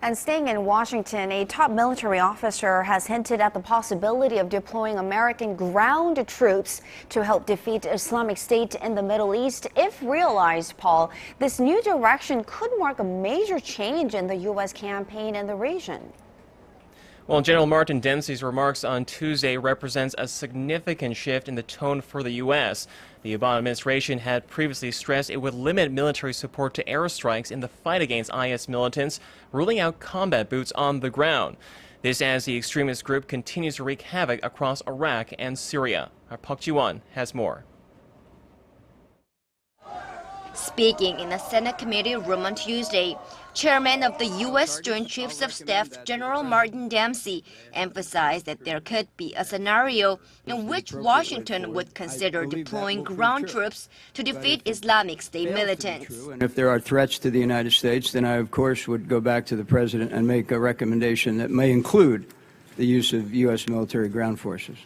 And staying in Washington, a top military officer has hinted at the possibility of deploying American ground troops to help defeat Islamic State in the Middle East. If realized, Paul, this new direction could mark a major change in the U.S. campaign in the region. Well, General Martin Dempsey's remarks on Tuesday represents a significant shift in the tone for the U.S. The Obama administration had previously stressed it would limit military support to airstrikes in the fight against IS militants, ruling out combat boots on the ground. This as the extremist group continues to wreak havoc across Iraq and Syria. Our Park Ji-won has more. Speaking in a Senate committee room on Tuesday, Chairman of the U.S. Joint Chiefs of Staff General Martin Dempsey emphasized that there could be a scenario in which Washington would consider deploying ground troops to defeat Islamic State militants. And if there are threats to the United States, then I, of course, would go back to the President and make a recommendation that may include the use of U.S. military ground forces.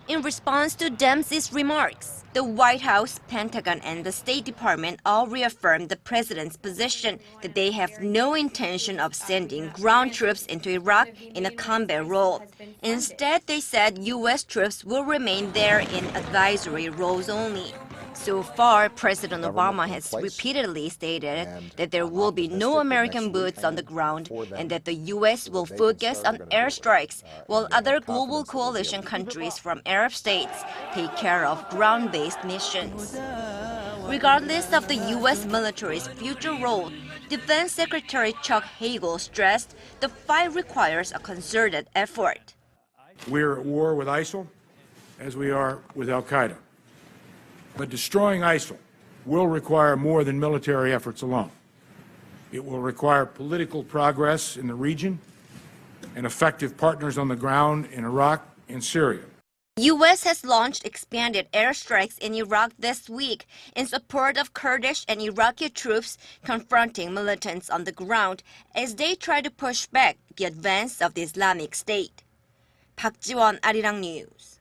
In response to Dempsey's remarks, the White House, Pentagon, and the State Department all reaffirmed the president's position that they have no intention of sending ground troops into Iraq in a combat role. Instead, they said U.S. troops will remain there in advisory roles only. So far, President Obama has repeatedly stated that there will be no American boots on the ground and that the U.S. will focus on airstrikes while other global coalition countries from Arab states take care of ground-based missions. Regardless of the U.S. military's future role, Defense Secretary Chuck Hagel stressed the fight requires a concerted effort. We're at war with ISIL as we are with al-Qaeda. But destroying ISIL will require more than military efforts alone. It will require political progress in the region and effective partners on the ground in Iraq and Syria. The U.S. has launched expanded airstrikes in Iraq this week in support of Kurdish and Iraqi troops confronting militants on the ground as they try to push back the advance of the Islamic State. Park Ji-won, Arirang News.